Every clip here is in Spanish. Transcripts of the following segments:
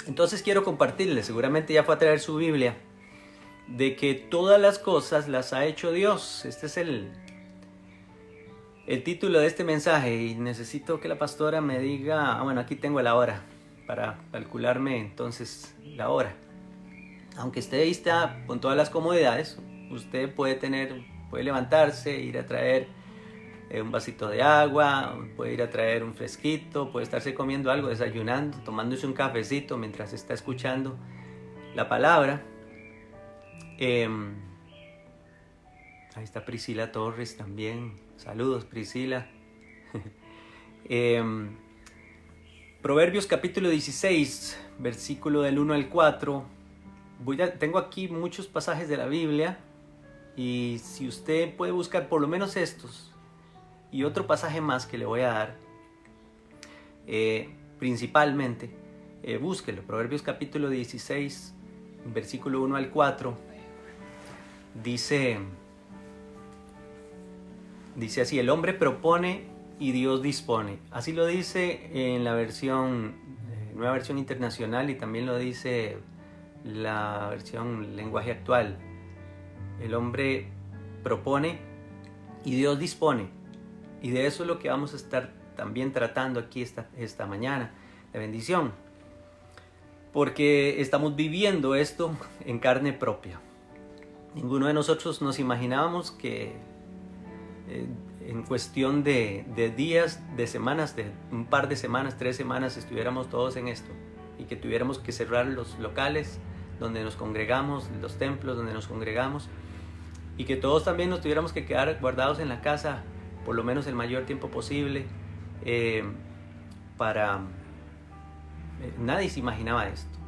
Entonces quiero compartirles, seguramente ya fue a traer su Biblia, de que todas las cosas las ha hecho Dios. Este es el título de este mensaje y necesito que la pastora me diga, bueno, aquí tengo la hora para calcularme entonces la hora. Aunque esté ahí está con todas las comodidades, usted puede levantarse, ir a traer un vasito de agua, puede ir a traer un fresquito, puede estarse comiendo algo, desayunando, tomándose un cafecito mientras está escuchando la palabra. Ahí está Priscila Torres también. Saludos, Priscila. Proverbios capítulo 16, versículo del 1 al 4. Tengo aquí muchos pasajes de la Biblia y si usted puede buscar por lo menos estos y otro pasaje más que le voy a dar, principalmente, búsquelo. Proverbios capítulo 16, versículo 1 al 4. Dice así: el hombre propone y Dios dispone. Así lo dice en la nueva versión internacional, y también lo dice la versión lenguaje actual. El hombre propone y Dios dispone. Y de eso es lo que vamos a estar también tratando aquí esta mañana, de bendición. Porque estamos viviendo esto en carne propia. Ninguno de nosotros nos imaginábamos que en cuestión de días, de semanas, de un par de semanas, 3 semanas, estuviéramos todos en esto. Y que tuviéramos que cerrar los locales donde nos congregamos, los templos donde nos congregamos. Y que todos también nos tuviéramos que quedar guardados en la casa por lo menos el mayor tiempo posible. Nadie se imaginaba esto.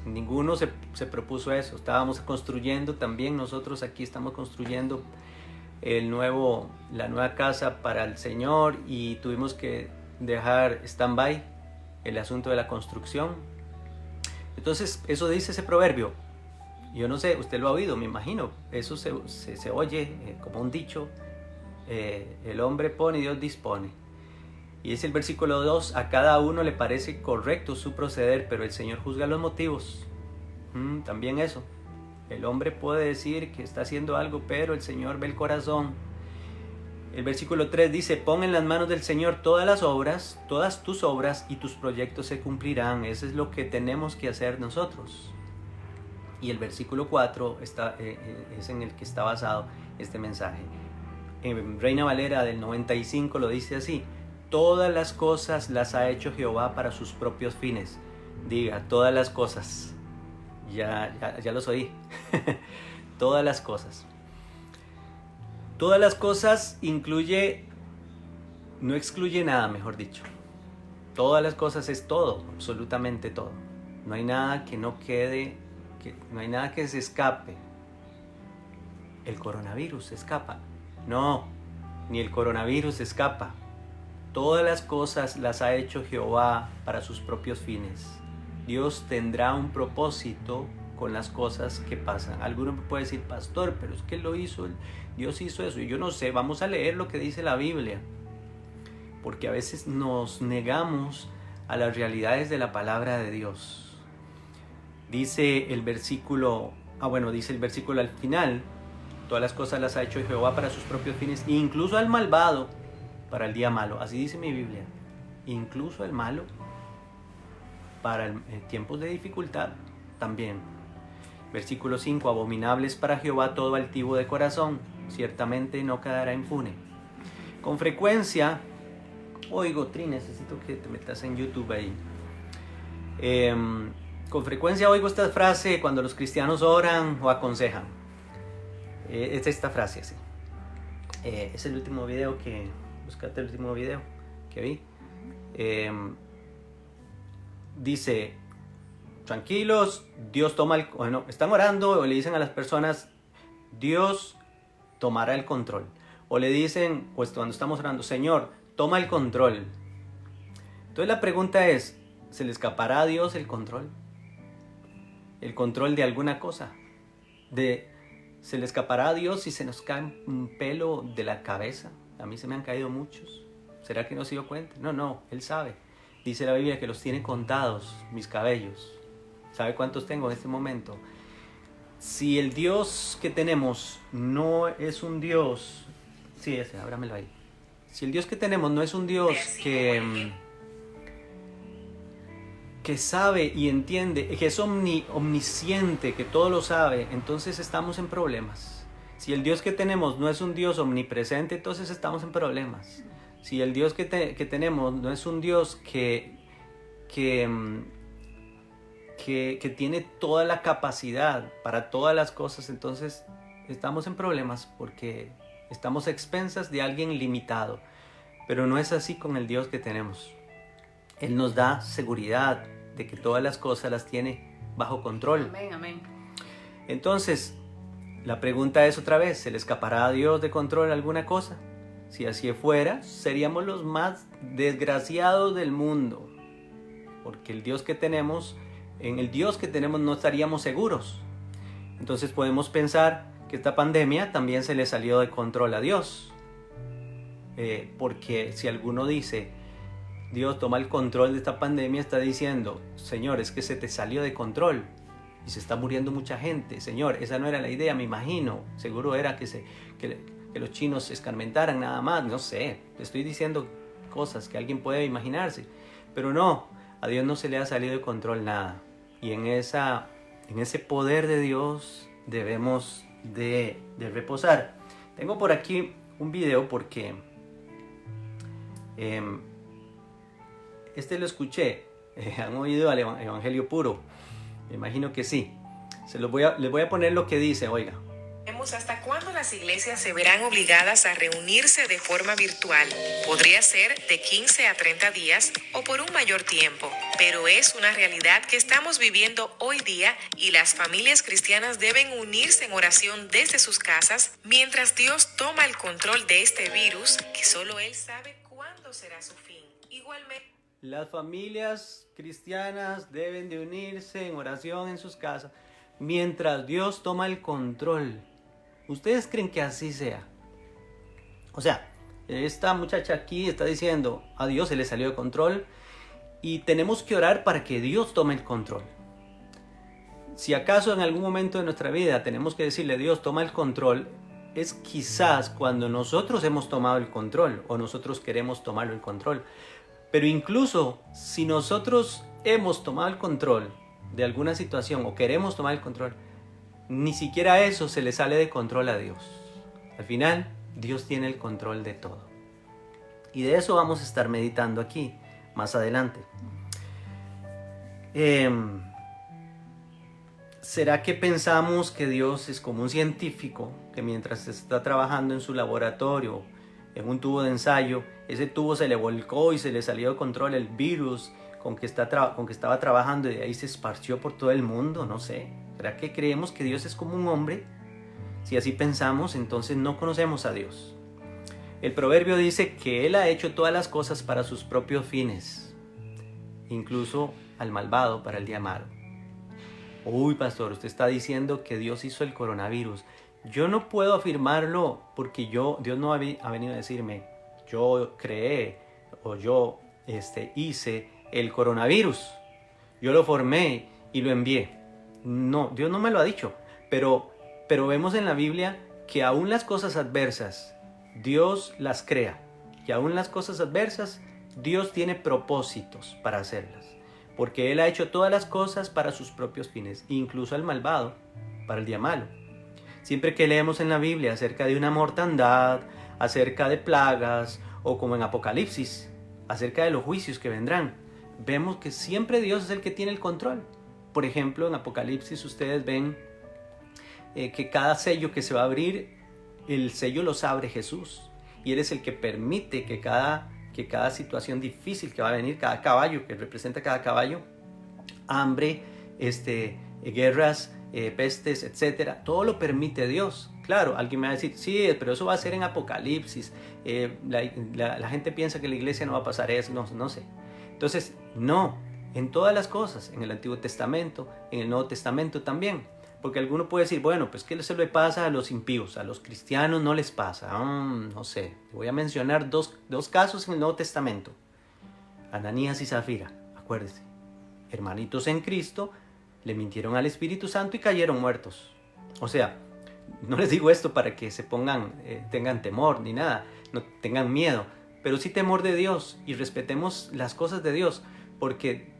Ninguno se propuso eso. Estábamos construyendo también, nosotros aquí estamos construyendo la nueva casa para el Señor, y tuvimos que dejar stand-by el asunto de la construcción. Entonces eso dice ese proverbio. Yo no sé, usted lo ha oído, me imagino. Eso se oye como un dicho. El hombre pone y Dios dispone. Y es el versículo 2: a cada uno le parece correcto su proceder, pero el Señor juzga los motivos. También eso. El hombre puede decir que está haciendo algo, pero el Señor ve el corazón. El versículo 3 dice: pon en las manos del Señor todas las obras, todas tus obras, y tus proyectos se cumplirán. Eso es lo que tenemos que hacer nosotros. Y el versículo 4 es en el que está basado este mensaje. En Reina Valera del 95 lo dice así: todas las cosas las ha hecho Jehová para sus propios fines. Diga, todas las cosas. Ya los oí. Todas las cosas. Todas las cosas no excluye nada, mejor dicho. Todas las cosas es todo, absolutamente todo. No hay nada que no quede, no hay nada que se escape. ¿El coronavirus se escapa? No, ni el coronavirus se escapa. Todas las cosas las ha hecho Jehová para sus propios fines. Dios tendrá un propósito con las cosas que pasan. Alguno me puede decir: pastor, pero es que lo hizo, Dios hizo eso. Y yo no sé, vamos a leer lo que dice la Biblia. Porque a veces nos negamos a las realidades de la palabra de Dios. Dice el versículo al final: todas las cosas las ha hecho Jehová para sus propios fines, incluso al malvado para el día malo. Así dice mi Biblia. Incluso al malo para tiempos de dificultad también. Versículo 5: abominables para Jehová todo altivo de corazón, ciertamente no quedará impune. Con frecuencia oigo, necesito que te metas en YouTube ahí. Con frecuencia oigo esta frase cuando los cristianos oran o aconsejan. Es esta frase así. Es el último video buscate el último video que vi. Dice: tranquilos, Dios toma están orando o le dicen a las personas: Dios tomará el control. O le dicen, pues cuando estamos orando: Señor, toma el control. Entonces la pregunta es: ¿se le escapará a Dios el control? ¿El control de alguna cosa? ¿Se le escapará a Dios si se nos cae un pelo de la cabeza? A mí se me han caído muchos. ¿Será que no se dio cuenta? No, Él sabe. Dice la Biblia que los tiene contados mis cabellos. ¿Sabe cuántos tengo en este momento? Si el Dios que tenemos no es un Dios... Sí, ese, ábramelo ahí. Si el Dios que tenemos no es un Dios que sabe y entiende, que es omnisciente, que todo lo sabe, entonces estamos en problemas. Si el Dios que tenemos no es un Dios omnipresente, entonces estamos en problemas. Si el Dios que tenemos no es un Dios que tiene toda la capacidad para todas las cosas, entonces estamos en problemas porque estamos a expensas de alguien limitado. Pero no es así con el Dios que tenemos. Él nos da seguridad de que todas las cosas las tiene bajo control. Amén, amén. Entonces, la pregunta es otra vez, ¿se le escapará a Dios de control alguna cosa? Si así fuera, seríamos los más desgraciados del mundo. Porque el Dios que tenemos, en el Dios que tenemos no estaríamos seguros. Entonces podemos pensar que esta pandemia también se le salió de control a Dios. Porque si alguno dice, Dios toma el control de esta pandemia, está diciendo, Señor, es que se te salió de control y se está muriendo mucha gente. Señor, esa no era la idea, me imagino. Seguro era que los chinos se escarmentaran nada más. No sé, estoy diciendo cosas que alguien puede imaginarse. Pero no, a Dios no se le ha salido de control nada. Y en ese poder de Dios debemos de reposar. Tengo por aquí un video porque lo escuché. ¿Han oído al Evangelio Puro? Me imagino que sí. Les voy a poner lo que dice, oiga. ¿Hasta cuándo las iglesias se verán obligadas a reunirse de forma virtual? Podría ser de 15 a 30 días o por un mayor tiempo, pero es una realidad que estamos viviendo hoy día y las familias cristianas deben unirse en oración desde sus casas mientras Dios toma el control de este virus que solo Él sabe cuándo será su fin. Igualmente, las familias cristianas deben de unirse en oración en sus casas mientras Dios toma el control. ¿Ustedes creen que así sea? O sea, esta muchacha aquí está diciendo, a Dios se le salió de control y tenemos que orar para que Dios tome el control. Si acaso en algún momento de nuestra vida tenemos que decirle, Dios toma el control, es quizás cuando nosotros hemos tomado el control o nosotros queremos tomarlo el control. Pero incluso si nosotros hemos tomado el control de alguna situación o queremos tomar el control, ni siquiera eso se le sale de control a Dios. Al final, Dios tiene el control de todo. Y de eso vamos a estar meditando aquí, más adelante. ¿Será que pensamos que Dios es como un científico que mientras está trabajando en su laboratorio, en un tubo de ensayo, ese tubo se le volcó y se le salió de control el virus con que estaba trabajando y de ahí se esparció por todo el mundo? No sé. ¿Será que creemos que Dios es como un hombre? Si así pensamos, entonces no conocemos a Dios. El proverbio dice que Él ha hecho todas las cosas para sus propios fines, incluso al malvado para el día malo. Uy, pastor, usted está diciendo que Dios hizo el coronavirus. Yo no puedo afirmarlo porque Dios no ha venido a decirme, yo creé o yo hice el coronavirus. Yo lo formé y lo envié. No, Dios no me lo ha dicho. Pero vemos en la Biblia que aún las cosas adversas, Dios las crea. Y aún las cosas adversas, Dios tiene propósitos para hacerlas. Porque Él ha hecho todas las cosas para sus propios fines, incluso al malvado, para el día malo. Siempre que leemos en la Biblia acerca de una mortandad, acerca de plagas, o como en Apocalipsis, acerca de los juicios que vendrán, vemos que siempre Dios es el que tiene el control. Por ejemplo, en Apocalipsis ustedes ven que cada sello que se va a abrir, el sello los abre Jesús. Y Él es el que permite que cada situación difícil que va a venir, cada caballo, que representa cada caballo, hambre, guerras, pestes, etcétera, todo lo permite Dios. Claro, alguien me va a decir, sí, pero eso va a ser en Apocalipsis. La gente piensa que en la iglesia no va a pasar eso, no sé. Entonces, no, en todas las cosas, en el Antiguo Testamento, en el Nuevo Testamento también. Porque alguno puede decir, bueno, pues ¿qué se le pasa a los impíos? A los cristianos no les pasa. No sé, voy a mencionar dos casos en el Nuevo Testamento. Ananías y Zafira, acuérdense, hermanitos en Cristo, le mintieron al Espíritu Santo y cayeron muertos. O sea, no les digo esto para que se pongan, tengan temor ni nada, no tengan miedo, pero sí temor de Dios y respetemos las cosas de Dios, porque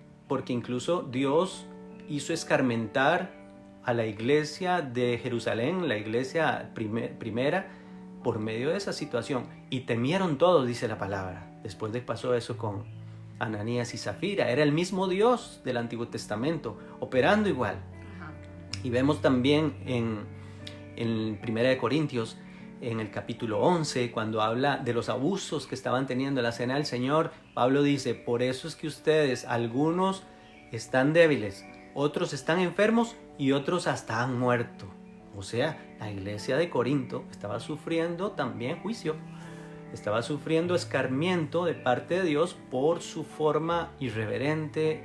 incluso Dios hizo escarmentar a la iglesia de Jerusalén, la iglesia primera, por medio de esa situación. Y temieron todos, dice la palabra, después de que pasó eso con Ananías y Zafira. Era el mismo Dios del Antiguo Testamento, operando igual. Y vemos también en 1 Corintios, en el capítulo 11, cuando habla de los abusos que estaban teniendo en la cena del Señor, Pablo dice, por eso es que ustedes, algunos están débiles, otros están enfermos y otros hasta han muerto. O sea, la iglesia de Corinto estaba sufriendo también juicio, estaba sufriendo escarmiento de parte de Dios por su forma irreverente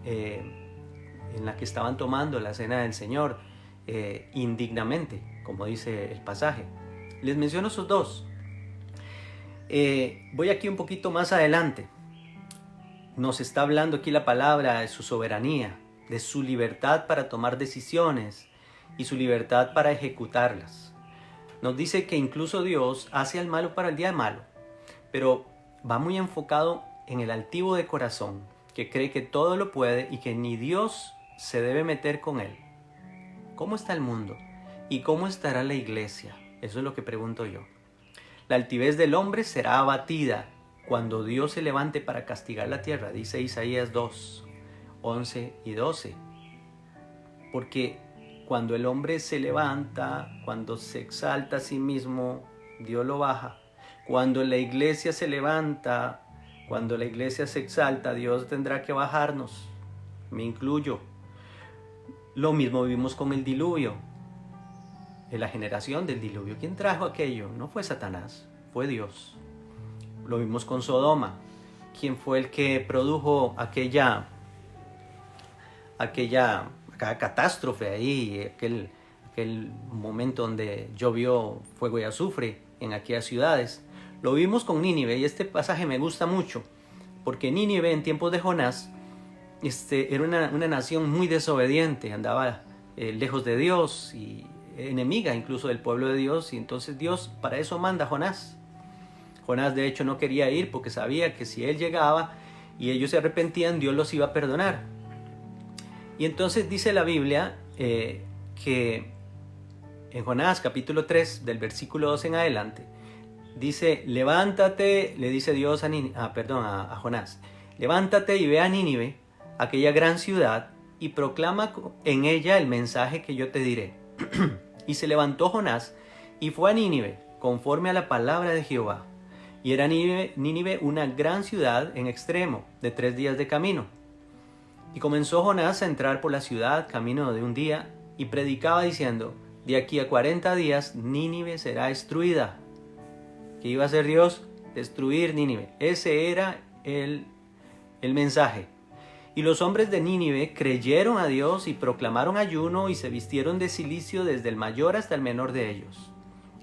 en la que estaban tomando la cena del Señor, indignamente, como dice el pasaje. Les menciono esos dos. Voy aquí un poquito más adelante. Nos está hablando aquí la palabra de su soberanía, de su libertad para tomar decisiones y su libertad para ejecutarlas. Nos dice que incluso Dios hace al malo para el día malo, pero va muy enfocado en el altivo de corazón, que cree que todo lo puede y que ni Dios se debe meter con él. ¿Cómo está el mundo? ¿Y cómo estará la iglesia? Eso es lo que pregunto yo. La altivez del hombre será abatida cuando Dios se levante para castigar la tierra, dice Isaías 2, 11 y 12. Porque cuando el hombre se levanta, cuando se exalta a sí mismo, Dios lo baja. Cuando la iglesia se levanta, cuando la iglesia se exalta, Dios tendrá que bajarnos. Me incluyo. Lo mismo vimos con el diluvio. En la generación del diluvio, ¿quién trajo aquello? No fue Satanás, fue Dios. Lo vimos con Sodoma. ¿Quién fue el que produjo aquella catástrofe ahí, aquel momento donde llovió fuego y azufre en aquellas ciudades? Lo vimos con Nínive, y este pasaje me gusta mucho, porque Nínive en tiempos de Jonás era una nación muy desobediente, andaba lejos de Dios y enemiga incluso del pueblo de Dios, y entonces Dios para eso manda a Jonás. Jonás de hecho no quería ir porque sabía que si él llegaba y ellos se arrepentían, Dios los iba a perdonar. Y entonces dice la Biblia que en Jonás capítulo 3 del versículo 2 en adelante, dice, levántate, le dice Dios a Jonás, levántate y ve a Nínive, aquella gran ciudad, y proclama en ella el mensaje que yo te diré. Y se levantó Jonás y fue a Nínive, conforme a la palabra de Jehová. Y era Nínive una gran ciudad en extremo, de 3 días de camino. Y comenzó Jonás a entrar por la ciudad, camino de un día, y predicaba diciendo, de aquí a 40 días Nínive será destruida. ¿Qué iba a hacer Dios? Destruir Nínive. Ese era el mensaje. Y los hombres de Nínive creyeron a Dios y proclamaron ayuno y se vistieron de cilicio desde el mayor hasta el menor de ellos.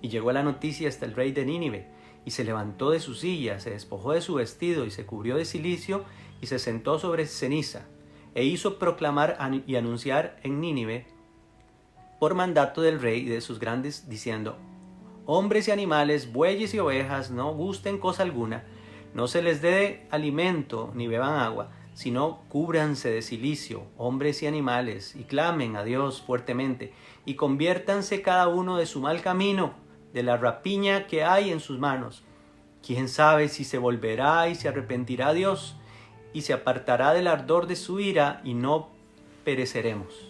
Y llegó la noticia hasta el rey de Nínive, y se levantó de su silla, se despojó de su vestido y se cubrió de cilicio y se sentó sobre ceniza, e hizo proclamar y anunciar en Nínive por mandato del rey y de sus grandes, diciendo, hombres y animales, bueyes y ovejas, no gusten cosa alguna, no se les dé alimento ni beban agua, sino cúbranse de cilicio, hombres y animales, y clamen a Dios fuertemente, y conviértanse cada uno de su mal camino, de la rapiña que hay en sus manos. ¿Quién sabe si se volverá y se arrepentirá Dios, y se apartará del ardor de su ira, y no pereceremos?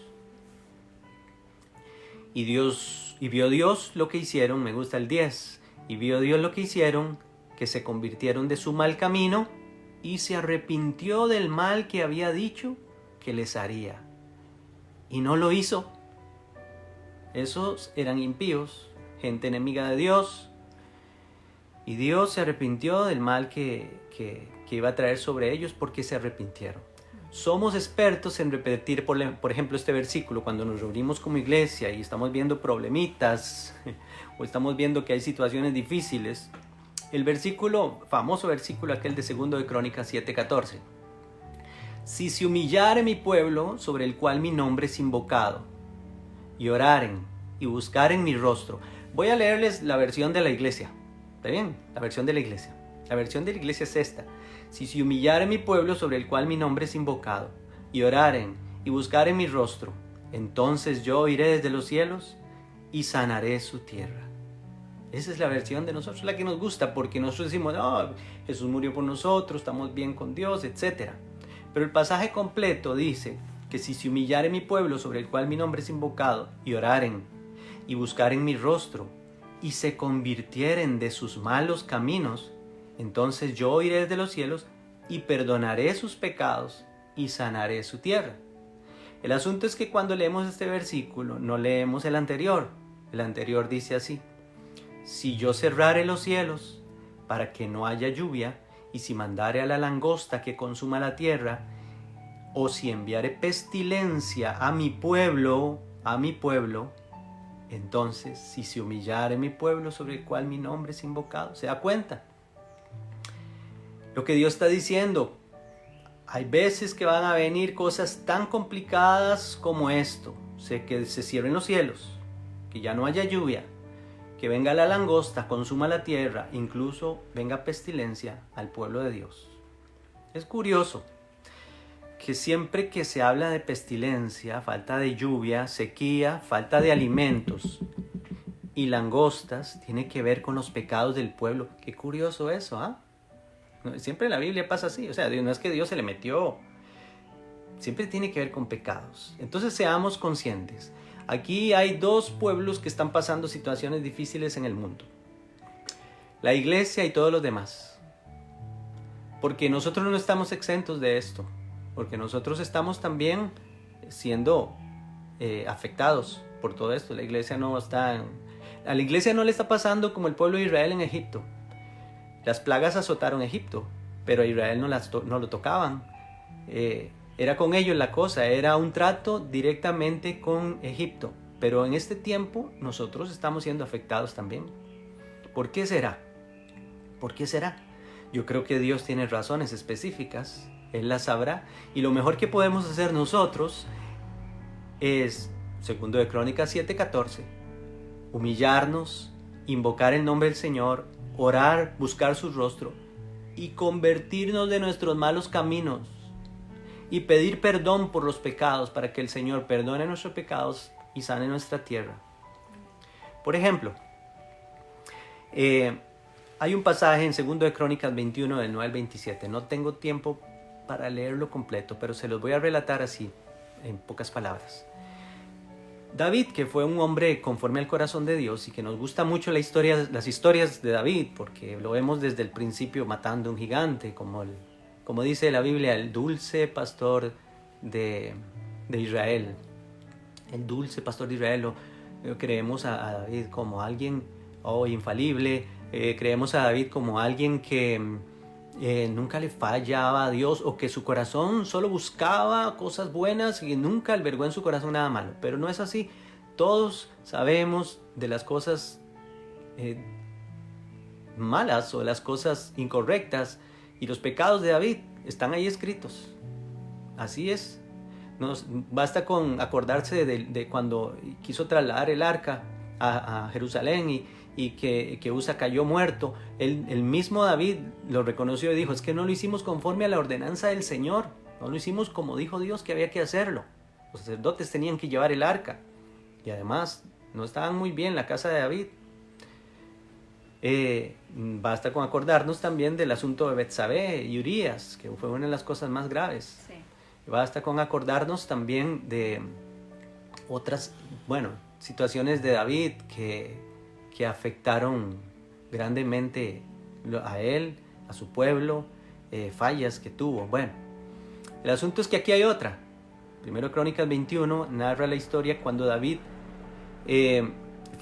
Y vio Dios lo que hicieron, me gusta el 10, y vio Dios lo que hicieron, que se convirtieron de su mal camino, y se arrepintió del mal que había dicho que les haría. Y no lo hizo. Esos eran impíos, gente enemiga de Dios. Y Dios se arrepintió del mal que iba a traer sobre ellos porque se arrepintieron. Somos expertos en repetir, por ejemplo, este versículo cuando nos reunimos como iglesia y estamos viendo problemitas o estamos viendo que hay situaciones difíciles. El famoso versículo aquel de 2 de Crónicas 7:14. si se humillare mi pueblo sobre el cual mi nombre es invocado, y oraren y buscaren mi rostro. Voy a leerles la versión de la iglesia. ¿Está bien? La versión de la iglesia. La versión de la iglesia es esta. Si se humillare mi pueblo sobre el cual mi nombre es invocado, y oraren y buscaren mi rostro, entonces yo iré desde los cielos y sanaré su tierra. Esa es la versión de nosotros, la que nos gusta, porque nosotros decimos, no, Jesús murió por nosotros, estamos bien con Dios, etc. Pero el pasaje completo dice que si se humillare mi pueblo sobre el cual mi nombre es invocado, y oraren y buscaren mi rostro, y se convirtieren de sus malos caminos, entonces yo iré desde los cielos y perdonaré sus pecados y sanaré su tierra. El asunto es que cuando leemos este versículo no leemos el anterior. El anterior dice así: si yo cerrare los cielos para que no haya lluvia, y si mandare a la langosta que consuma la tierra, o si enviare pestilencia a mi pueblo, entonces si se humillare mi pueblo sobre el cual mi nombre es invocado. ¿Se da cuenta? Lo que Dios está diciendo, hay veces que van a venir cosas tan complicadas como esto, que se cierren los cielos, que ya no haya lluvia, que venga la langosta, consuma la tierra, incluso venga pestilencia al pueblo de Dios. Es curioso que siempre que se habla de pestilencia, falta de lluvia, sequía, falta de alimentos y langostas, tiene que ver con los pecados del pueblo. Qué curioso eso, ¿ah? Siempre en la Biblia pasa así, o sea, no es que Dios se le metió, siempre tiene que ver con pecados. Entonces seamos conscientes. Aquí hay dos pueblos que están pasando situaciones difíciles en el mundo: la iglesia y todos los demás. Porque nosotros no estamos exentos de esto, porque nosotros estamos también siendo afectados por todo esto. La iglesia no a la iglesia no le está pasando como el pueblo de Israel en Egipto. Las plagas azotaron Egipto, pero a Israel no lo tocaban. Era con ellos la cosa, era un trato directamente con Egipto. Pero en este tiempo nosotros estamos siendo afectados también. ¿Por qué será? ¿Por qué será? Yo creo que Dios tiene razones específicas, Él las sabrá. Y lo mejor que podemos hacer nosotros es, segundo de Crónicas 7:14, humillarnos, invocar el nombre del Señor, orar, buscar su rostro y convertirnos de nuestros malos caminos y pedir perdón por los pecados para que el Señor perdone nuestros pecados y sane nuestra tierra. Por ejemplo, hay un pasaje en 2 de Crónicas 21 del 9 al 27. No tengo tiempo para leerlo completo, pero se los voy a relatar así, en pocas palabras. David, que fue un hombre conforme al corazón de Dios y que nos gusta mucho las historias de David, porque lo vemos desde el principio matando a un gigante, como dice la Biblia, el dulce pastor de Israel. El dulce pastor de Israel. Creemos a David como alguien infalible. Creemos a David como alguien que nunca le fallaba a Dios, o que su corazón solo buscaba cosas buenas y nunca albergó en su corazón nada malo. Pero no es así. Todos sabemos de las cosas malas o de las cosas incorrectas, y los pecados de David están ahí escritos. Así es. Basta con acordarse de cuando quiso trasladar el arca a Jerusalén y que Usa cayó muerto. El mismo David lo reconoció y dijo: es que no lo hicimos conforme a la ordenanza del Señor, no lo hicimos como dijo Dios que había que hacerlo. Los sacerdotes tenían que llevar el arca, y además no estaban muy bien la casa de David. Basta con acordarnos también del asunto de Betsabé y Urías, que fue una de las cosas más graves. Sí. Basta con acordarnos también de otras, situaciones de David que afectaron grandemente a él, a su pueblo, fallas que tuvo. Bueno, el asunto es que aquí hay otra. Primero Crónicas 21 narra la historia cuando David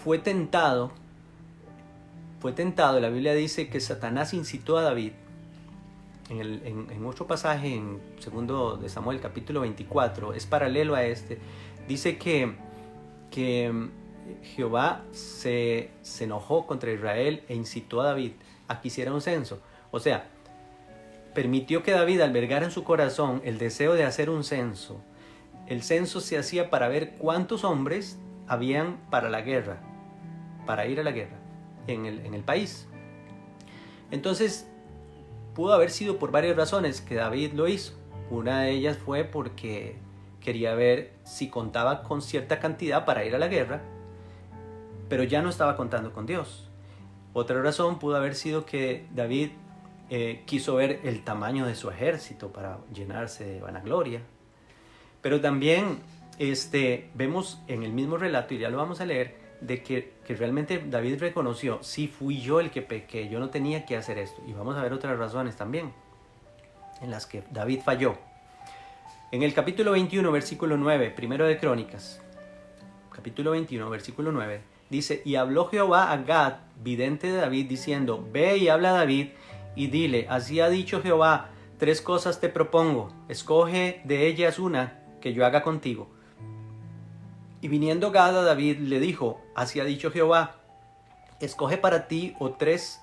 fue tentado. La Biblia dice que Satanás incitó a David. En otro pasaje, en 2 de Samuel capítulo 24, es paralelo a este, dice que Jehová se enojó contra Israel e incitó a David a que hiciera un censo. O sea, permitió que David albergara en su corazón el deseo de hacer un censo. El censo se hacía para ver cuántos hombres habían para la guerra, para ir a la guerra en el país. Entonces, pudo haber sido por varias razones que David lo hizo. Una de ellas fue porque quería ver si contaba con cierta cantidad para ir a la guerra, pero ya no estaba contando con Dios. Otra razón pudo haber sido que David quiso ver el tamaño de su ejército para llenarse de vanagloria. Pero también vemos en el mismo relato, y ya lo vamos a leer, de que realmente David reconoció: sí, fui yo el que pequé, yo no tenía que hacer esto. Y vamos a ver otras razones también en las que David falló. En el capítulo 21, versículo 9, primero de Crónicas, capítulo 21, versículo 9, dice: y habló Jehová a Gad, vidente de David, diciendo: ve y habla a David y dile: así ha dicho Jehová, 3 cosas te propongo, escoge de ellas una que yo haga contigo. Y viniendo Gad a David le dijo: así ha dicho Jehová, escoge para ti o 3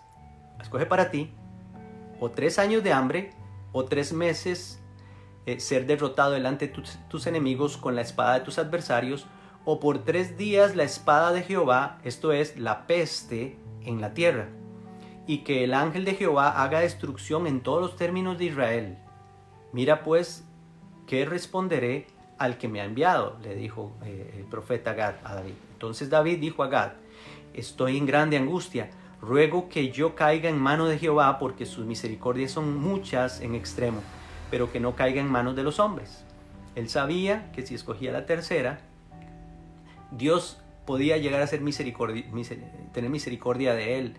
años de hambre, o 3 meses ser derrotado delante de tus enemigos con la espada de tus adversarios, o por 3 días la espada de Jehová, esto es, la peste en la tierra, y que el ángel de Jehová haga destrucción en todos los términos de Israel. Mira pues, ¿qué responderé al que me ha enviado?, le dijo el profeta Gad a David. Entonces David dijo a Gad: estoy en grande angustia, ruego que yo caiga en mano de Jehová, porque sus misericordias son muchas en extremo, pero que no caiga en manos de los hombres. Él sabía que si escogía la tercera, Dios podía llegar a ser tener misericordia de él.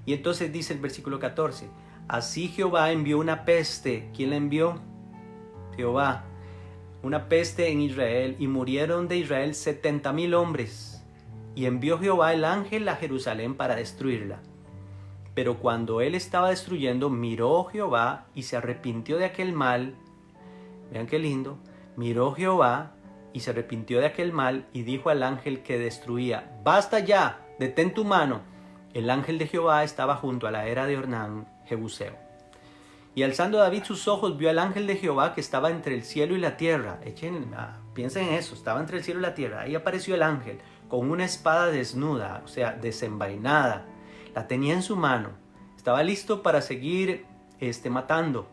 Y entonces dice el versículo 14: así Jehová envió una peste. ¿Quién la envió? Jehová. Una peste en Israel, y murieron de Israel 70,000 hombres. Y envió Jehová el ángel a Jerusalén para destruirla. Pero cuando él estaba destruyendo, miró Jehová y se arrepintió de aquel mal. Vean qué lindo. Miró Jehová y se arrepintió de aquel mal, y dijo al ángel que destruía: basta ya, detén tu mano. El ángel de Jehová estaba junto a la era de Ornán, Jebuseo. Y alzando David sus ojos, vio al ángel de Jehová que estaba entre el cielo y la tierra. Piensen en eso, estaba entre el cielo y la tierra. Ahí apareció el ángel con una espada desnuda, o sea, desenvainada. La tenía en su mano. Estaba listo para seguir matando,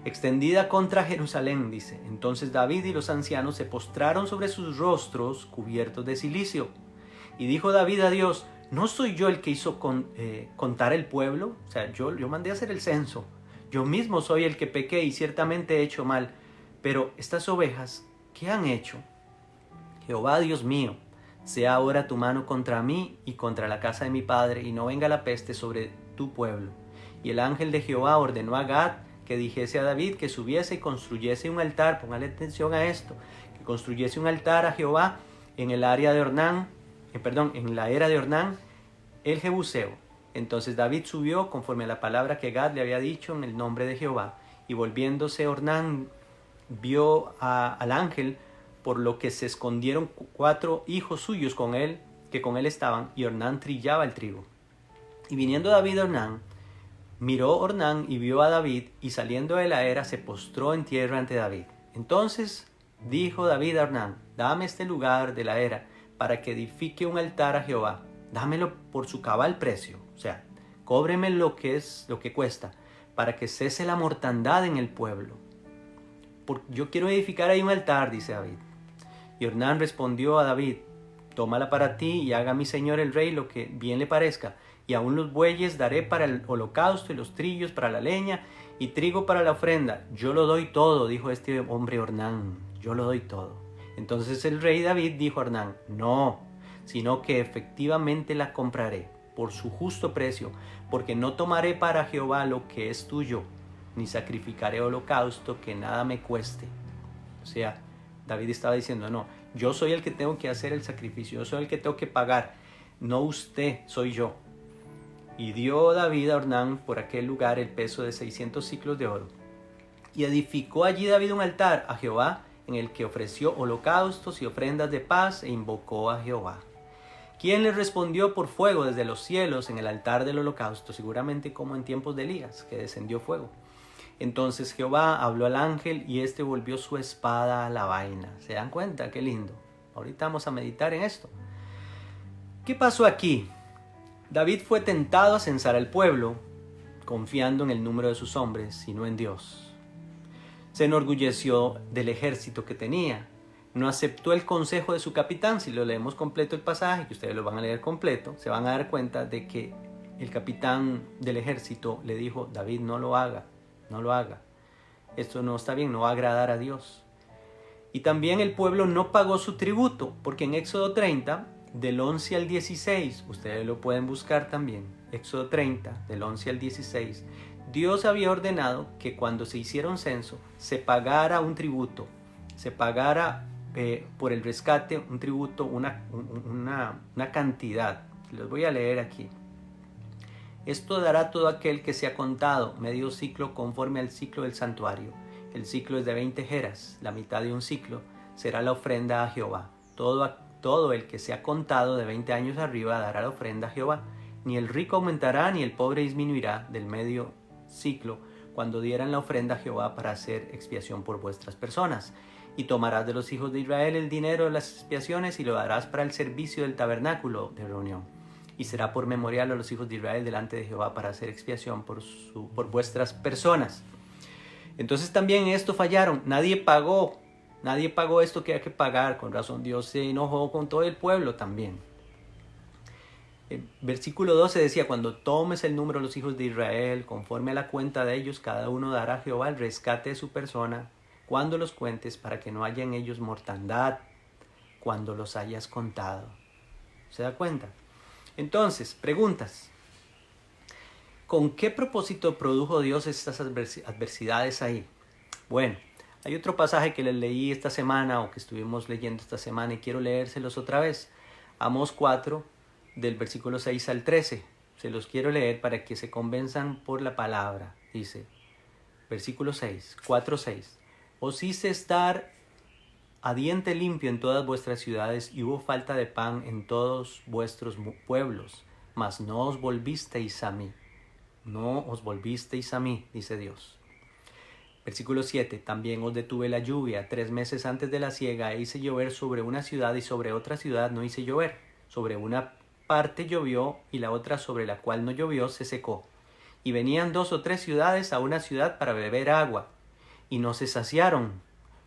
extendida contra Jerusalén, dice. Entonces David y los ancianos se postraron sobre sus rostros cubiertos de cilicio. Y dijo David a Dios: ¿no soy yo el que hizo contar el pueblo? O sea, yo mandé a hacer el censo. Yo mismo soy el que pequé y ciertamente he hecho mal. Pero estas ovejas, ¿qué han hecho? Jehová Dios mío, sea ahora tu mano contra mí y contra la casa de mi padre, y no venga la peste sobre tu pueblo. Y el ángel de Jehová ordenó a Gad que dijese a David que subiese y construyese un altar. Póngale atención a esto: que construyese un altar a Jehová en el área de Ornán, en la era de Ornán, el Jebuseo. Entonces David subió conforme a la palabra que Gad le había dicho en el nombre de Jehová. Y volviéndose Ornán, vio al ángel, por lo que se escondieron 4 hijos suyos que con él estaban, y Ornán trillaba el trigo. Y viniendo David a Ornán, miró Ornán y vio a David, y saliendo de la era se postró en tierra ante David. Entonces dijo David a Ornán: dame este lugar de la era, para que edifique un altar a Jehová. Dámelo por su cabal precio, o sea, cóbreme lo que cuesta, para que cese la mortandad en el pueblo. Yo quiero edificar ahí un altar, dice David. Y Ornán respondió a David: tómala para ti, y haga mi señor el rey lo que bien le parezca. Y aún los bueyes daré para el holocausto, y los trillos para la leña, y trigo para la ofrenda. Yo lo doy todo, dijo este hombre Ornán, yo lo doy todo. Entonces el rey David dijo a Ornán: no, sino que efectivamente la compraré por su justo precio, porque no tomaré para Jehová lo que es tuyo, ni sacrificaré holocausto que nada me cueste. O sea, David estaba diciendo: no, yo soy el que tengo que hacer el sacrificio, yo soy el que tengo que pagar, no usted, soy yo. Y dio David a Ornán por aquel lugar el peso de 600 siclos de oro. Y edificó allí David un altar a Jehová, en el que ofreció holocaustos y ofrendas de paz, e invocó a Jehová, quien le respondió por fuego desde los cielos en el altar del holocausto, seguramente como en tiempos de Elías, que descendió fuego. Entonces Jehová habló al ángel y éste volvió su espada a la vaina. ¿Se dan cuenta? Qué lindo. Ahorita vamos a meditar en esto. ¿Qué pasó aquí? David fue tentado a censar al pueblo, confiando en el número de sus hombres y no en Dios. Se enorgulleció del ejército que tenía. No aceptó el consejo de su capitán. Si lo leemos completo el pasaje, que ustedes lo van a leer completo, se van a dar cuenta de que el capitán del ejército le dijo: David, no lo haga, no lo haga. Esto no está bien, no va a agradar a Dios. Y también el pueblo no pagó su tributo, porque en Éxodo 30, del 11 al 16, ustedes lo pueden buscar también, Éxodo 30, del 11 al 16, Dios había ordenado que cuando se hiciera un censo, se pagara un tributo, se pagara por el rescate un tributo, una cantidad. Los voy a leer aquí. Esto dará todo aquel que sea contado, medio ciclo conforme al ciclo del santuario. El ciclo es de 20 jeras, la mitad de un ciclo será la ofrenda a Jehová. Todo el que sea contado de 20 años arriba dará la ofrenda a Jehová. Ni el rico aumentará, ni el pobre disminuirá del medio ciclo, cuando dieran la ofrenda a Jehová para hacer expiación por vuestras personas. Y tomarás de los hijos de Israel el dinero de las expiaciones y lo darás para el servicio del tabernáculo de reunión. Y será por memorial a los hijos de Israel delante de Jehová para hacer expiación por vuestras personas. Entonces también en esto fallaron. Nadie pagó esto que hay que pagar. Con razón Dios se enojó con todo el pueblo también. Versículo 12 decía: cuando tomes el número de los hijos de Israel, conforme a la cuenta de ellos, cada uno dará a Jehová el rescate de su persona, cuando los cuentes, para que no haya en ellos mortandad, cuando los hayas contado. ¿Se da cuenta? Entonces, preguntas. ¿Con qué propósito produjo Dios estas adversidades ahí? Bueno, hay otro pasaje que les leí esta semana, o que estuvimos leyendo esta semana, y quiero leérselos otra vez. Amós 4, del versículo 6 al 13. Se los quiero leer para que se convenzan por la palabra. Dice, versículo 6, 4:6. Os hice estar a diente limpio en todas vuestras ciudades, y hubo falta de pan en todos vuestros pueblos, mas no os volvisteis a mí. No os volvisteis a mí, dice Dios. Versículo 7. También os detuve la lluvia 3 meses antes de la siega, e hice llover sobre una ciudad, y sobre otra ciudad no hice llover. Sobre una parte llovió, y la otra, sobre la cual no llovió, se secó. Y venían 2 o 3 ciudades a una ciudad para beber agua, y no se saciaron.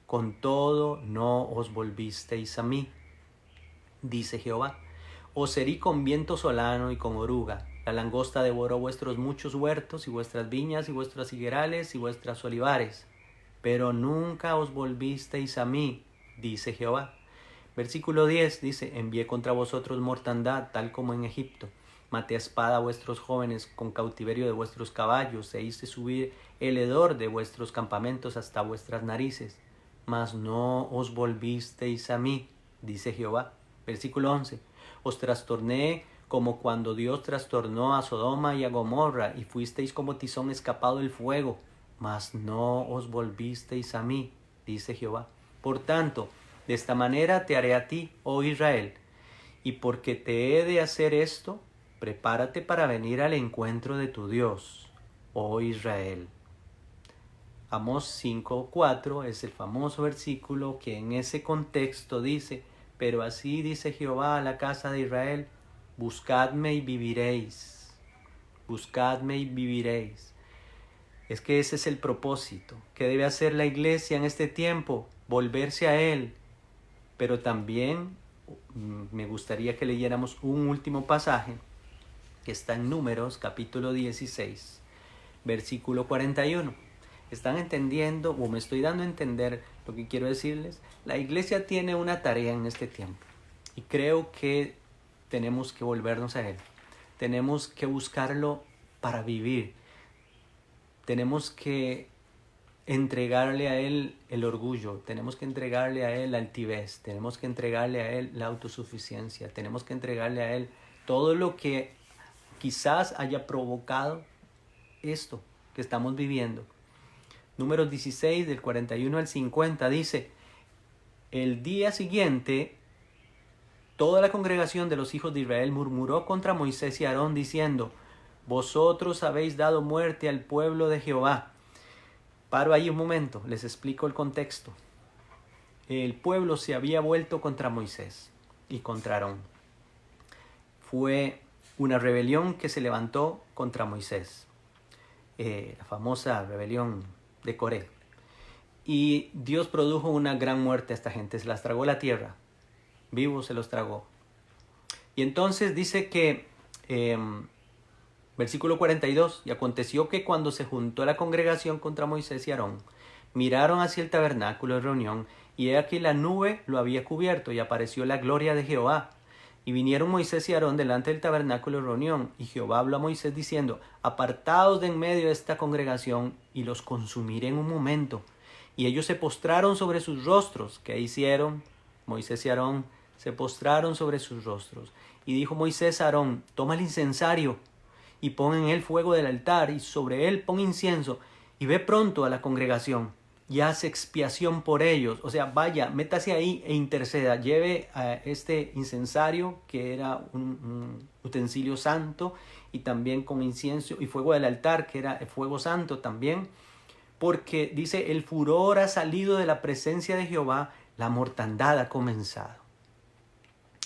Con todo no os volvisteis a mí, dice Jehová. Os herí con viento solano y con oruga. La langosta devoró vuestros muchos huertos, y vuestras viñas, y vuestros higuerales, y vuestras olivares. Pero nunca os volvisteis a mí, dice Jehová. Versículo 10 dice: envié contra vosotros mortandad, tal como en Egipto. Maté a espada a vuestros jóvenes con cautiverio de vuestros caballos, e hice subir el hedor de vuestros campamentos hasta vuestras narices. Mas no os volvisteis a mí, dice Jehová. Versículo 11. Os trastorné como cuando Dios trastornó a Sodoma y a Gomorra, y fuisteis como tizón escapado del fuego. Mas no os volvisteis a mí, dice Jehová. Por tanto, de esta manera te haré a ti, oh Israel. Y porque te he de hacer esto, prepárate para venir al encuentro de tu Dios, oh Israel. Amós 5:4 es el famoso versículo que en ese contexto dice: pero así dice Jehová a la casa de Israel: buscadme y viviréis. Buscadme y viviréis. Es que ese es el propósito. ¿Qué debe hacer la iglesia en este tiempo? Volverse a Él. Pero también me gustaría que leyéramos un último pasaje que está en Números, capítulo 16, versículo 41. ¿Están entendiendo, o me estoy dando a entender lo que quiero decirles? La iglesia tiene una tarea en este tiempo, y creo que tenemos que volvernos a Él. Tenemos que buscarlo para vivir. Tenemos que entregarle a Él el orgullo, tenemos que entregarle a Él la altivez, tenemos que entregarle a Él la autosuficiencia, tenemos que entregarle a Él todo lo que quizás haya provocado esto que estamos viviendo. Números 16, del 41 al 50, dice: el día siguiente, toda la congregación de los hijos de Israel murmuró contra Moisés y Aarón, diciendo: vosotros habéis dado muerte al pueblo de Jehová. Paro ahí un momento, les explico el contexto. El pueblo se había vuelto contra Moisés y contra Aarón. Fue una rebelión que se levantó contra Moisés, la famosa rebelión de Coré. Y Dios produjo una gran muerte a esta gente, se las tragó la tierra, vivos se los tragó. Y entonces dice que, versículo 42, y aconteció que cuando se juntó la congregación contra Moisés y Aarón, miraron hacia el tabernáculo de reunión, y he aquí la nube lo había cubierto, y apareció la gloria de Jehová. Y vinieron Moisés y Aarón delante del tabernáculo de reunión, y Jehová habló a Moisés diciendo, apartaos de en medio de esta congregación, y los consumiré en un momento. Y ellos se postraron sobre sus rostros. ¿Qué hicieron? Moisés y Aarón se postraron sobre sus rostros. Y dijo Moisés a Aarón, toma el incensario, y pon en él fuego del altar, y sobre él pon incienso, y ve pronto a la congregación, y haz expiación por ellos. O sea, vaya, métase ahí e interceda. Lleve a este incensario, que era un utensilio santo, y también con incienso y fuego del altar, que era fuego santo también, porque dice, el furor ha salido de la presencia de Jehová, la mortandad ha comenzado.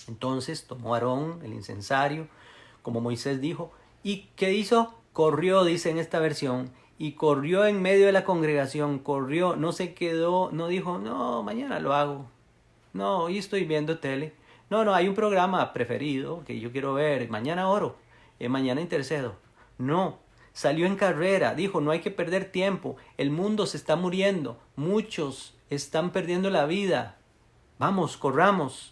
Entonces tomó Aarón el incensario, como Moisés dijo, ¿y qué hizo? Corrió, dice en esta versión, y corrió en medio de la congregación, corrió, no se quedó, no dijo, no, mañana lo hago, no, hoy estoy viendo tele, no, hay un programa preferido que yo quiero ver, mañana oro, mañana intercedo. No, salió en carrera, dijo, no hay que perder tiempo, el mundo se está muriendo, muchos están perdiendo la vida, vamos, corramos.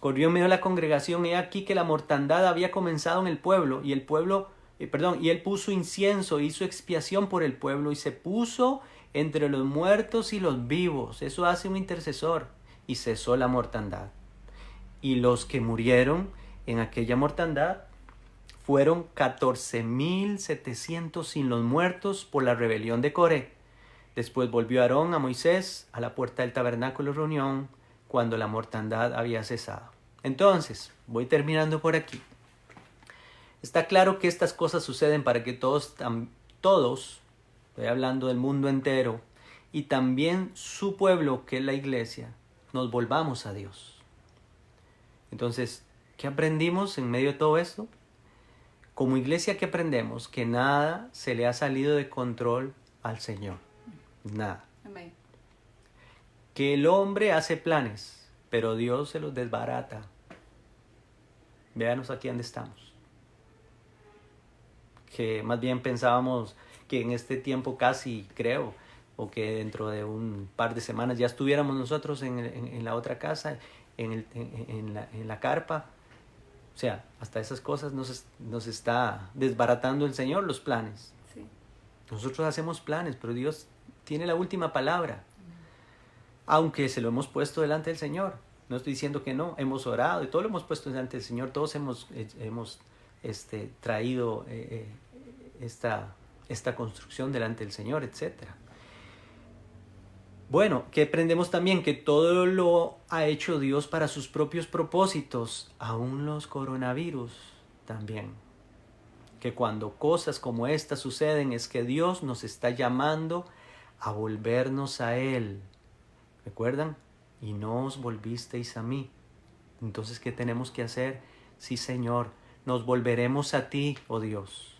Corrió en medio de la congregación, he aquí que la mortandad había comenzado en el pueblo, y y él puso incienso, hizo expiación por el pueblo, y se puso entre los muertos y los vivos. Eso hace un intercesor, y cesó la mortandad. Y los que murieron en aquella mortandad fueron 14,700 sin los muertos por la rebelión de Coré. Después volvió Aarón a Moisés a la puerta del tabernáculo de reunión, cuando la mortandad había cesado. Entonces, voy terminando por aquí. Está claro que estas cosas suceden para que todos, estoy hablando del mundo entero, y también su pueblo, que es la iglesia, nos volvamos a Dios. Entonces, ¿qué aprendimos en medio de todo esto? Como iglesia, ¿qué aprendemos? Que nada se le ha salido de control al Señor. Nada. Amén. Que el hombre hace planes, pero Dios se los desbarata. Véanos aquí donde estamos. Que más bien pensábamos que en este tiempo casi, creo, o que dentro de un par de semanas ya estuviéramos nosotros en la otra casa, en la carpa. O sea, hasta esas cosas nos está desbaratando el Señor los planes. Sí. Nosotros hacemos planes, pero Dios tiene la última palabra. Aunque se lo hemos puesto delante del Señor. No estoy diciendo que no, hemos orado y todo lo hemos puesto delante del Señor. Todos hemos traído esta construcción delante del Señor, etc. Bueno, que aprendemos también que todo lo ha hecho Dios para sus propios propósitos, aún los coronavirus también. Que cuando cosas como esta suceden es que Dios nos está llamando a volvernos a Él. ¿Recuerdan? Y no os volvisteis a mí. Entonces, ¿qué tenemos que hacer? Sí, Señor, nos volveremos a ti, oh Dios.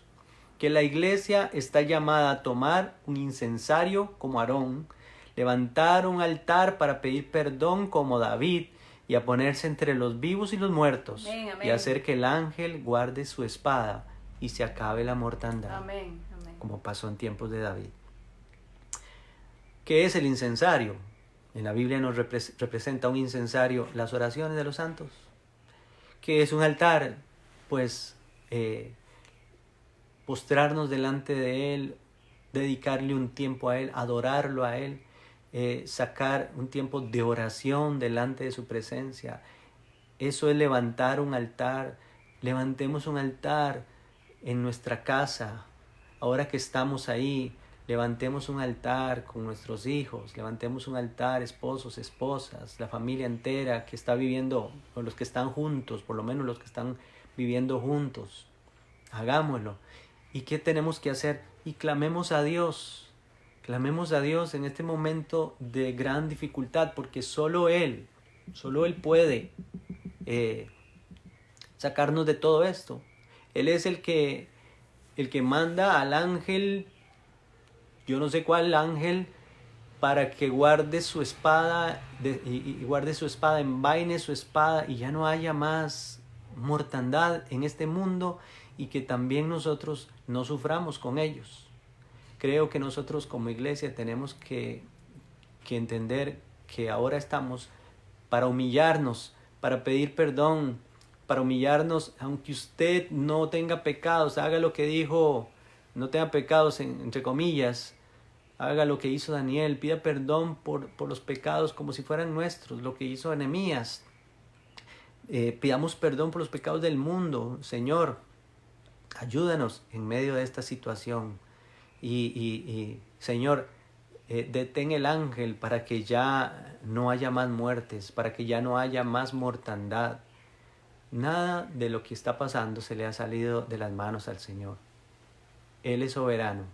Que la iglesia está llamada a tomar un incensario como Aarón, levantar un altar para pedir perdón como David y a ponerse entre los vivos y los muertos. Amén, amén. Y hacer que el ángel guarde su espada y se acabe la mortandad. Amén, amén. Como pasó en tiempos de David. ¿Qué es el incensario? En la Biblia nos representa un incensario las oraciones de los santos. ¿Qué es un altar? Pues postrarnos delante de Él, dedicarle un tiempo a Él, adorarlo a Él, sacar un tiempo de oración delante de su presencia. Eso es levantar un altar. Levantemos un altar en nuestra casa. Ahora que estamos ahí, levantemos un altar con nuestros hijos, levantemos un altar, esposos, esposas, la familia entera que está viviendo, o los que están juntos, por lo menos los que están viviendo juntos. Hagámoslo. ¿Y qué tenemos que hacer? Y clamemos a Dios. Clamemos a Dios en este momento de gran dificultad, porque solo Él puede sacarnos de todo esto. Él es el que manda al ángel, yo no sé cuál ángel, para que guarde su espada, envaine su espada y ya no haya más mortandad en este mundo y que también nosotros no suframos con ellos. Creo que nosotros como iglesia tenemos que entender que ahora estamos para humillarnos, para pedir perdón, para humillarnos, aunque usted no tenga pecados, haga lo que dijo, no tenga pecados entre comillas, haga lo que hizo Daniel, pida perdón por los pecados como si fueran nuestros, lo que hizo Nehemías. Pidamos perdón por los pecados del mundo. Señor, ayúdanos en medio de esta situación. Y Señor, detén el ángel para que ya no haya más muertes, para que ya no haya más mortandad. Nada de lo que está pasando se le ha salido de las manos al Señor. Él es soberano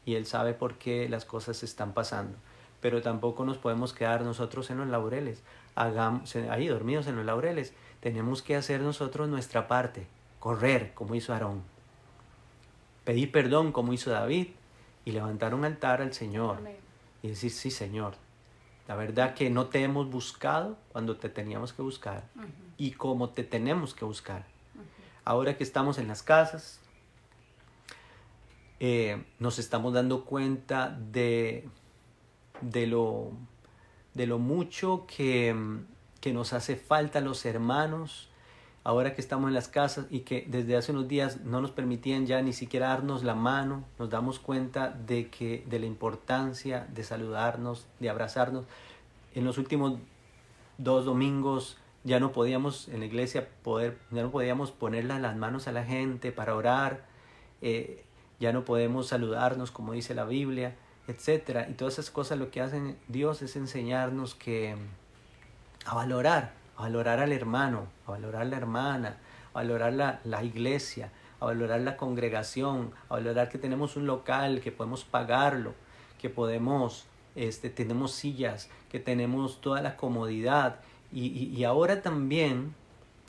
y Él sabe por qué las cosas están pasando. Pero tampoco nos podemos quedar nosotros en los laureles, ahí dormidos en los laureles. Tenemos que hacer nosotros nuestra parte, correr como hizo Aarón, pedir perdón como hizo David y levantar un altar al Señor. Amén. Y decir, sí Señor, la verdad que no te hemos buscado cuando te teníamos que buscar y como te tenemos que buscar. Ahora que estamos en las casas, nos estamos dando cuenta de lo mucho que nos hace falta los hermanos, ahora que estamos en las casas y que desde hace unos días no nos permitían ya ni siquiera darnos la mano. Nos damos cuenta de la importancia de saludarnos, de abrazarnos. En los últimos 2 domingos ya no podíamos en la iglesia ya no podíamos ponerle las manos a la gente para orar, ya no podemos saludarnos como dice la Biblia, etcétera. Y todas esas cosas lo que hacen Dios es enseñarnos a valorar al hermano, a valorar a la hermana, a valorar la iglesia, a valorar la congregación, a valorar que tenemos un local, que podemos pagarlo, que tenemos sillas, que tenemos toda la comodidad. Y ahora también,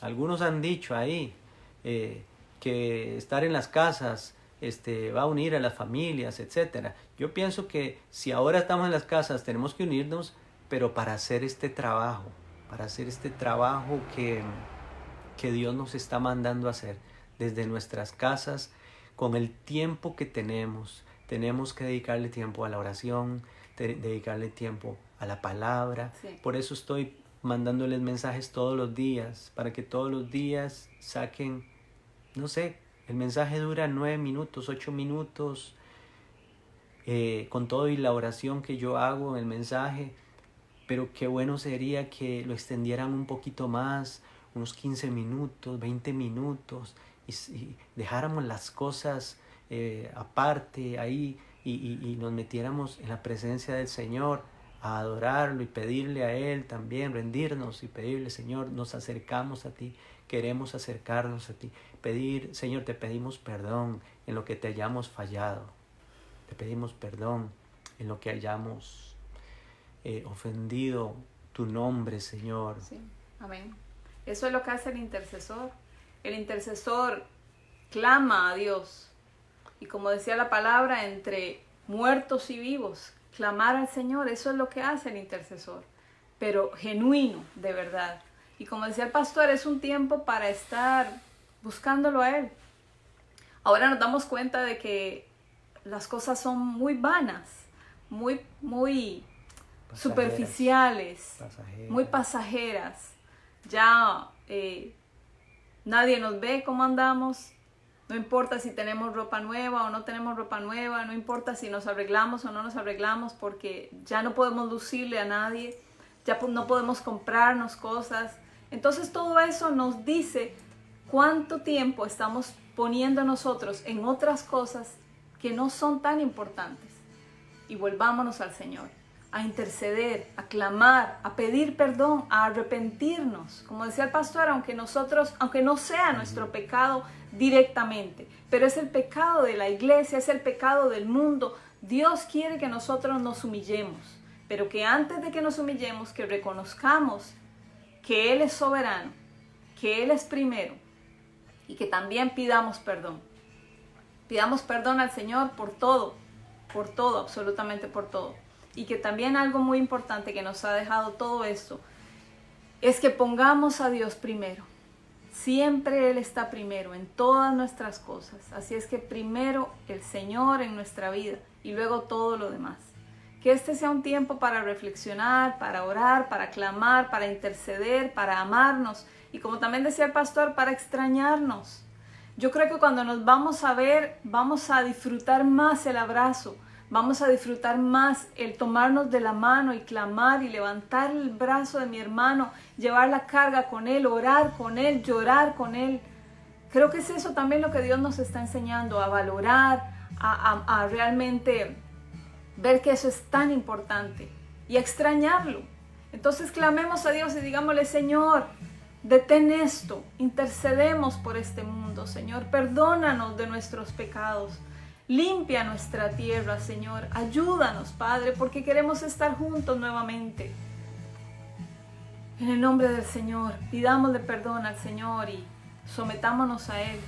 algunos han dicho ahí que estar en las casas va a unir a las familias, etcétera. Yo pienso que si ahora estamos en las casas tenemos que unirnos, pero para hacer este trabajo que Dios nos está mandando a hacer desde nuestras casas, con el tiempo que tenemos que dedicarle tiempo a la oración, dedicarle tiempo a la palabra. Sí. Por eso estoy mandándoles mensajes todos los días, para que todos los días saquen, no sé, el mensaje dura 9 minutos, 8 minutos, con todo y la oración que yo hago en el mensaje. Pero qué bueno sería que lo extendieran un poquito más, unos 15 minutos, 20 minutos, y dejáramos las cosas aparte ahí y nos metiéramos en la presencia del Señor a adorarlo y pedirle a Él también, rendirnos y pedirle, Señor, nos acercamos a ti, queremos acercarnos a ti. Señor, te pedimos perdón en lo que te hayamos fallado, te pedimos perdón en lo que hayamos ofendido tu nombre, Señor. Sí, amén. Eso es lo que hace el intercesor. El intercesor clama a Dios. Y como decía la palabra, entre muertos y vivos, clamar al Señor, eso es lo que hace el intercesor. Pero genuino, de verdad. Y como decía el pastor, es un tiempo para estar buscándolo a Él. Ahora nos damos cuenta de que las cosas son muy vanas, muy superficiales, muy pasajeras. Ya nadie nos ve cómo andamos. No importa si tenemos ropa nueva o no tenemos ropa nueva, no importa si nos arreglamos o no nos arreglamos, porque ya no podemos lucirle a nadie, ya no podemos comprarnos cosas. Entonces todo eso nos dice cuánto tiempo estamos poniendo nosotros en otras cosas que no son tan importantes. Y volvámonos al Señor, a interceder, a clamar, a pedir perdón, a arrepentirnos. Como decía el pastor, aunque no sea nuestro pecado directamente, pero es el pecado de la iglesia, es el pecado del mundo, Dios quiere que nosotros nos humillemos, pero que antes de que nos humillemos, que reconozcamos que Él es soberano, que Él es primero y que también pidamos perdón. Pidamos perdón al Señor por todo, absolutamente por todo. Y que también algo muy importante que nos ha dejado todo esto es que pongamos a Dios primero. Siempre Él está primero en todas nuestras cosas. Así es que primero el Señor en nuestra vida y luego todo lo demás. Que este sea un tiempo para reflexionar, para orar, para clamar, para interceder, para amarnos y, como también decía el pastor, para extrañarnos. Yo creo que cuando nos vamos a ver, vamos a disfrutar más el abrazo, vamos a disfrutar más el tomarnos de la mano y clamar y levantar el brazo de mi hermano, llevar la carga con él, orar con él, llorar con él. Creo que es eso también lo que Dios nos está enseñando, a valorar, a realmente ver que eso es tan importante y a extrañarlo. Entonces clamemos a Dios y digámosle: Señor, detén esto, intercedemos por este mundo, Señor, perdónanos de nuestros pecados, limpia nuestra tierra, Señor, ayúdanos, Padre, porque queremos estar juntos nuevamente. En el nombre del Señor, pidámosle perdón al Señor y sometámonos a Él,